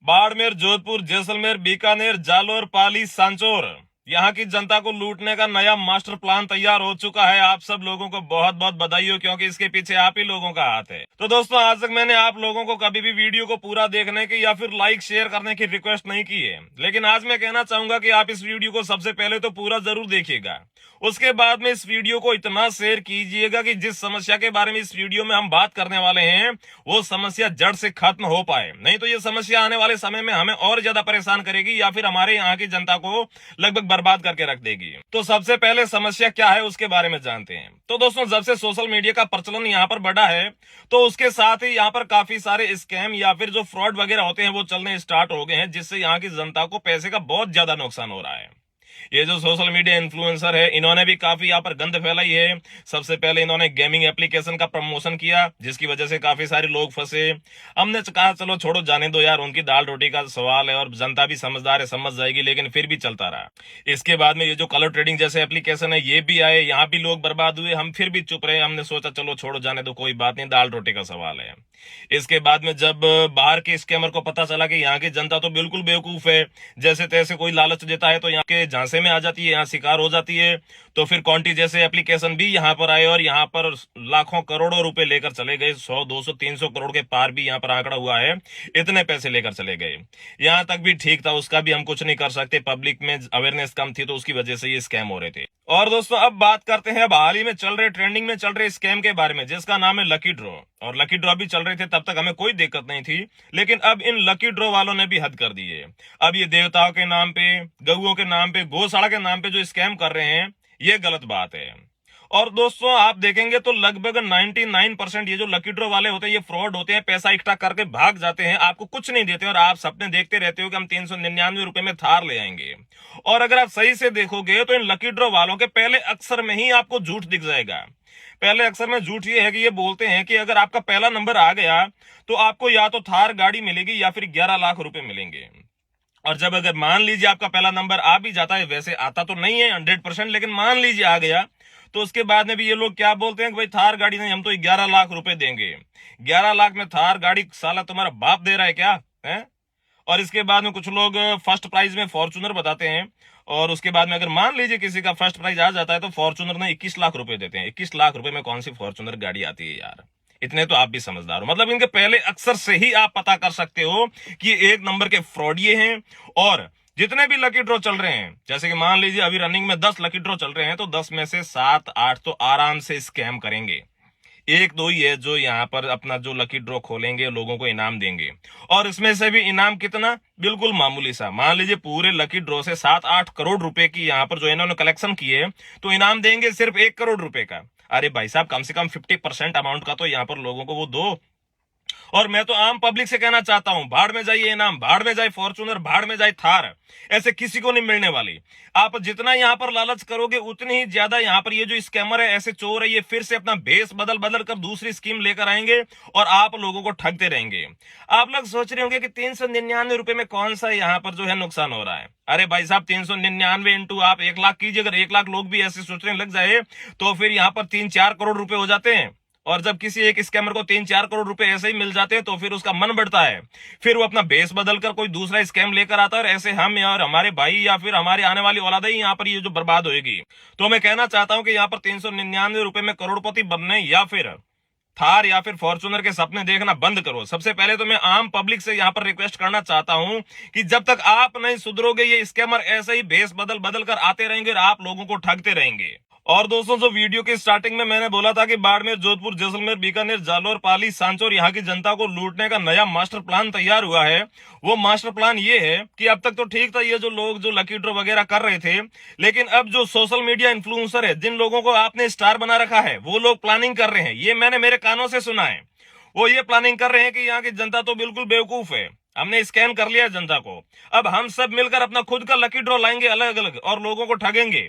बाड़मेर, जोधपुर, जैसलमेर, बीकानेर, जालोर, पाली, सांचौर, यहाँ की जनता को लूटने का नया मास्टर प्लान तैयार हो चुका है। आप सब लोगों को बहुत बहुत बधाई हो, क्योंकि इसके पीछे आप ही लोगों का हाथ है। तो दोस्तों, आज तक मैंने आप लोगों को कभी भी वीडियो को पूरा देखने की या फिर लाइक शेयर करने की रिक्वेस्ट नहीं की है, लेकिन आज मैं कहना चाहूंगा कि आप इस वीडियो को सबसे पहले तो पूरा जरूर देखिएगा। उसके बाद में इस वीडियो को इतना शेयर कीजिएगा कि जिस समस्या के बारे में इस वीडियो में हम बात करने वाले हैं वो समस्या जड़ से खत्म हो पाए। नहीं तो ये समस्या आने वाले समय में हमें और ज्यादा परेशान करेगी या फिर हमारे यहाँ की जनता को लगभग बर्बाद करके रख देगी। तो सबसे पहले समस्या क्या है उसके बारे में जानते हैं। तो दोस्तों, जब से सोशल मीडिया का प्रचलन यहाँ पर बढ़ा है, तो उसके साथ ही यहाँ पर काफी सारे स्कैम या फिर जो फ्रॉड वगैरह होते हैं वो चलने स्टार्ट हो गए हैं, जिससे यहाँ की जनता को पैसे का बहुत ज्यादा नुकसान हो रहा है। ये जो सोशल मीडिया इन्फ्लुएंसर है, इन्होंने भी काफी यहाँ पर गंद फैलाई है। सबसे पहले इन्होंने गेमिंग एप्लीकेशन का प्रमोशन किया, जिसकी वजह से काफी सारे लोग फंसे। हमने कहा चलो छोड़ो, जाने दो यार, उनकी दाल रोटी का सवाल है और जनता भी समझदार है, समझ जाएगी, लेकिन फिर भी चलता रहा। इसके बाद में ये जो कलर ट्रेडिंग जैसे एप्लीकेशन है ये भी आए, यहाँ भी लोग बर्बाद हुए, हम फिर भी चुप रहे। हमने सोचा चलो छोड़ो, जाने दो, कोई बात नहीं, दाल रोटी का सवाल है। इसके बाद में जब बाहर के स्कैमर को पता चला कि यहाँ की जनता तो बिल्कुल बेवकूफ है, जैसे तैसे कोई लालच देता है तो यहाँ के झांसे में आ जाती है, यहाँ शिकार हो जाती है, तो फिर कॉन्टी जैसे एप्लीकेशन भी यहाँ पर आए और यहाँ पर लाखों करोड़ों रुपए लेकर चले गए। 100 200 300 करोड़ के पार भी यहाँ पर आंकड़ा हुआ है, इतने पैसे लेकर चले गए। यहाँ तक भी ठीक था, उसका भी हम कुछ नहीं कर सकते, पब्लिक में अवेयरनेस कम थी तो उसकी वजह से ये स्कैम हो रहे थे। और दोस्तों, अब बात करते हैं अब हाल ही में चल रहे, ट्रेंडिंग में चल रहे स्कैम के बारे में, जिसका नाम है लकी ड्रॉ। और लकी ड्रॉ भी चल रहे थे, तब तक हमें कोई दिक्कत नहीं थी, लेकिन अब इन लकी ड्रॉ वालों ने भी हद कर दी है। अब ये देवताओं के नाम पे, गऊओं के नाम पे, गौशाला के नाम पे जो स्कैम कर रहे हैं, ये गलत बात है। और दोस्तों, आप देखेंगे तो लगभग 99% ये जो लकी ड्रॉ वाले होते हैं ये फ्रॉड होते हैं, पैसा इकट्ठा करके भाग जाते हैं, आपको कुछ नहीं देते और आप सपने देखते रहते हो कि हम 399 रुपए में थार ले आएंगे। और अगर आप सही से देखोगे तो इन लकी ड्रॉ वालों के पहले अक्षर में ही आपको झूठ दिख जाएगा। पहले अक्षर में झूठ ये है कि ये बोलते हैं कि अगर आपका पहला नंबर आ गया तो आपको या तो थार गाड़ी मिलेगी या फिर 11 लाख रुपए मिलेंगे। और जब अगर मान लीजिए आपका पहला नंबर आ भी जाता है, वैसे आता तो नहीं है 100%, लेकिन मान लीजिए आ गया, तो उसके बाद में भी ये लोग क्या बोलते हैं कि भाई थार गाड़ी नहीं, हम तो 11 लाख रुपए देंगे। 11 लाख में थार गाड़ी साला तुम्हारा बाप दे रहा है क्या है? और इसके बाद में कुछ लोग फर्स्ट प्राइज में फॉर्चूनर बताते हैं, और उसके बाद में अगर मान लीजिए किसी का फर्स्ट प्राइज आ जाता है तो फॉर्चूनर में 21 लाख रुपए देते हैं। 21 लाख रुपए में कौन सी फॉर्चूनर गाड़ी आती है यार? इतने तो आप भी समझदार हो, मतलब इनके पहले अक्षर से ही आप पता कर सकते हो कि ये एक नंबर के फ्रॉडिये हैं। और जितने भी लकी ड्रॉ चल रहे हैं, जैसे कि मान लीजिए अभी रनिंग में 10 लकी ड्रॉ चल रहे हैं, तो 10 में से 7 8 तो आराम से स्कैम करेंगे। एक दो ही है जो यहाँ पर अपना जो लकी ड्रॉ खोलेंगे, लोगों को इनाम देंगे। और इसमें से भी इनाम कितना? बिल्कुल मामूली सा। मान लीजिए पूरे लकी ड्रॉ से 7-8 करोड़ रुपए की यहाँ पर जो इन्होंने कलेक्शन किए, तो इनाम देंगे सिर्फ 1 करोड़ रुपए का। अरे भाई साहब, कम से कम 50% अमाउंट का तो यहाँ पर लोगों को वो दो। और मैं तो आम पब्लिक से कहना चाहता हूं, भाड़ में जाइए इनाम, भाड़ में जाए फॉर्चूनर, भाड़ में जाए थार, ऐसे किसी को नहीं मिलने वाली। आप जितना यहां पर लालच करोगे उतनी ही ज्यादा यहाँ पर ये जो स्कैमर है, ऐसे चोर है, ये फिर से अपना भेस बदल बदल कर दूसरी स्कीम लेकर आएंगे और आप लोगों को ठगते रहेंगे। आप लोग सोच रहे होंगे कि 399 रुपए में कौन सा यहाँ पर जो है नुकसान हो रहा है। अरे भाई साहब, 399 इंटू आप 1 लाख कीजिए। अगर 1 लाख लोग भी ऐसे सोचने लग जाए तो फिर यहाँ पर 3-4 करोड़ रुपए हो जाते हैं। और जब किसी एक स्कैमर को 3-4 करोड़ रुपए ऐसे ही मिल जाते हैं तो फिर उसका मन बढ़ता है, फिर वो अपना बेस बदलकर कोई दूसरा स्कैम लेकर आता है, और ऐसे हम और हमारे भाई या फिर हमारे आने वाली औलाद ही यहाँ पर ये जो बर्बाद होगी। तो मैं कहना चाहता हूं कि यहाँ पर 399 रुपए में करोड़पति बनने या फिर थार या फिर फॉर्चूनर के सपने देखना बंद करो। सबसे पहले तो मैं आम पब्लिक से यहाँ पर रिक्वेस्ट करना चाहता हूं कि जब तक आप नहीं सुधरोगे, ये स्कैमर ऐसे ही भेस बदल बदल कर आते रहेंगे और आप लोगों को ठगते रहेंगे। और दोस्तों, जो वीडियो की स्टार्टिंग में मैंने बोला था कि बाड़मेर, जोधपुर, जैसलमेर, बीकानेर, जालोर, पाली, सांचौर, यहाँ की जनता को लूटने का नया मास्टर प्लान तैयार हुआ है। वो मास्टर प्लान ये है कि अब तक तो ठीक था ये जो लोग जो लकी ड्रॉ वगैरह कर रहे थे, लेकिन अब जो सोशल मीडिया इन्फ्लुएंसर है, जिन लोगों को आपने स्टार बना रखा है, वो लोग प्लानिंग कर रहे हैं। ये मैंने मेरे कानों से सुना है। वो ये प्लानिंग कर रहे हैं कि यहाँ की जनता तो बिल्कुल बेवकूफ है, हमने स्कैम कर लिया जनता को, अब हम सब मिलकर अपना खुद का लकी ड्रॉ लाएंगे अलग अलग और लोगों को ठगेंगे।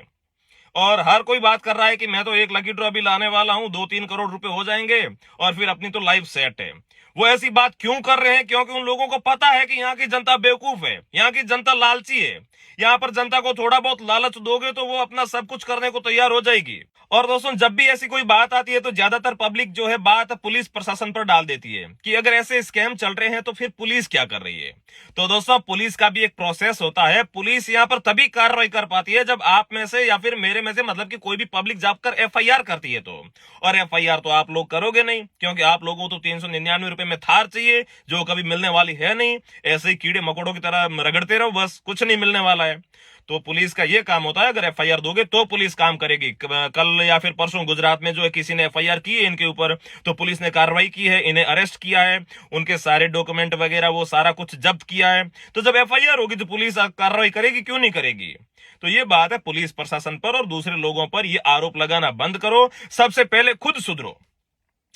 और हर कोई बात कर रहा है कि मैं तो एक लकी ड्रॉ भी लाने वाला हूं, 2-3 करोड़ रुपए हो जाएंगे और फिर अपनी तो लाइफ सेट है। वो ऐसी बात क्यों कर रहे हैं? क्योंकि उन लोगों को पता है कि यहाँ की जनता बेवकूफ है, यहाँ की जनता लालची है। यहाँ पर जनता को थोड़ा बहुत लालच दोगे तो वो अपना सब कुछ करने को तैयार हो जाएगी। और दोस्तों, जब भी ऐसी कोई बात आती है तो ज्यादातर पब्लिक जो है बात पुलिस प्रशासन पर डाल देती है कि अगर ऐसे स्कैम चल रहे हैं तो फिर पुलिस क्या कर रही है। तो दोस्तों, पुलिस का भी एक प्रोसेस होता है। पुलिस यहाँ पर तभी कार्रवाई कर पाती है जब आप में से या फिर मेरे में से, मतलब कि कोई भी पब्लिक जाकर एफआईआर करती है तो। और एफआईआर तो आप लोग करोगे नहीं, क्योंकि आप लोगों को तो 399 रुपए में थार चाहिए, जो कभी मिलने वाली है नहीं। ऐसे ही कीड़े मकोड़ों की तरह रगड़ते रहो, बस कुछ नहीं मिलने वाला है। तो पुलिस का ये काम होता है, अगर एफआईआर दोगे तो पुलिस काम करेगी। कल या फिर परसों गुजरात में जो है किसी ने एफआईआर की है इनके ऊपर, तो पुलिस ने कार्रवाई की है, इन्हें अरेस्ट किया है, उनके सारे डॉक्यूमेंट वगैरह वो सारा कुछ जब्त किया है। तो जब एफआईआर होगी तो पुलिस कार्रवाई करेगी, क्यों नहीं करेगी? तो ये बात है पुलिस प्रशासन पर और दूसरे लोगों पर ये आरोप लगाना बंद करो। सबसे पहले खुद सुधरो।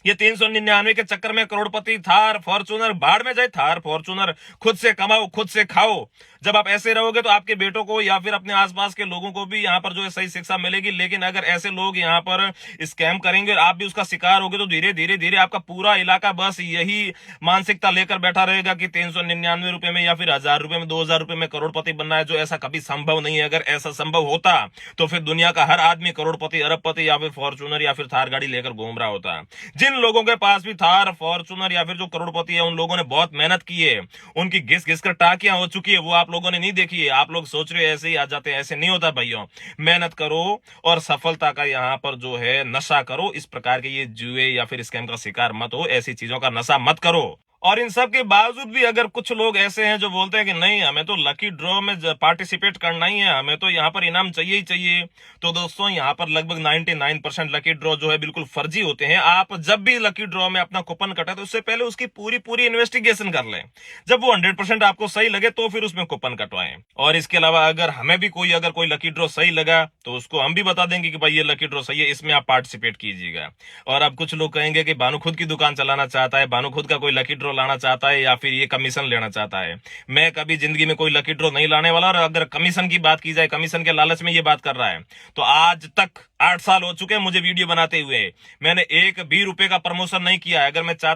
ये 399 के चक्कर में करोड़पति थार फॉर्चूनर बाढ़ में जाए, थार फॉर्चूनर खुद से कमाओ, खुद से खाओ। जब आप ऐसे रहोगे तो आपके बेटों को या फिर अपने आसपास के लोगों को भी यहाँ पर जो है सही शिक्षा मिलेगी। लेकिन अगर ऐसे लोग यहाँ पर स्कैम करेंगे और आप भी उसका शिकार होगे तो धीरे धीरे धीरे आपका पूरा इलाका बस यही मानसिकता लेकर बैठा रहेगा कि 399 रुपए में या फिर 1000 रुपए में, 2000 रुपए में करोड़पति बनना है, जो ऐसा कभी संभव नहीं है। अगर ऐसा संभव होता तो फिर दुनिया का हर आदमी करोड़पति, अरबपति या फिर फॉर्चूनर या फिर थार गाड़ी लेकर घूम रहा होता। जिन लोगों के पास भी थार फॉर्चूनर या फिर जो करोड़पति है, उन लोगों ने बहुत मेहनत की है, उनकी घिस घिस कर टाकियां हो चुकी है, वो आप लोगों ने नहीं देखी है। आप लोग सोच रहे हो ऐसे ही आ जाते हैं, ऐसे नहीं होता भाइयों। मेहनत करो और सफलता का यहाँ पर जो है नशा करो। इस प्रकार के ये जुए या फिर स्कैम का शिकार मत हो, ऐसी चीजों का नशा मत करो। और इन सब के बावजूद भी अगर कुछ लोग ऐसे हैं जो बोलते हैं कि नहीं, हमें तो लकी ड्रॉ में पार्टिसिपेट करना ही है, हमें तो यहाँ पर इनाम चाहिए ही चाहिए। तो दोस्तों, यहाँ पर लगभग 99% लकी ड्रॉ जो है बिल्कुल फर्जी होते हैं। आप जब भी लकी ड्रॉ में अपना कूपन कटा तो उससे पहले उसकी पूरी पूरी इन्वेस्टिगेशन कर लें। जब वो 100% आपको सही लगे तो फिर उसमें कूपन कटवाएं। और इसके अलावा अगर हमें भी अगर कोई लकी ड्रॉ सही लगा तो उसको हम भी बता देंगे कि भाई ये लकी ड्रॉ सही है, इसमें आप पार्टिसिपेट कीजिएगा। और अब कुछ लोग कहेंगे कि भानु खुद की दुकान चलाना चाहता है, भानु खुद का कोई लकी ड्रॉ लाना चाहता है या फिर ये कमीशन लेना चाहता है। मैं कभी जिंदगी में कोई लकी ड्रॉ नहीं लाने वाला। और अगर कमीशन की बात की जाए, कमीशन के लालच में ये बात कर रहा है, तो आज तक 8 साल हो चुके हैं मुझे वीडियो बनाते हुए, मैंने एक भी रुपए का प्रमोशन नहीं किया है। अगर मैं चाहता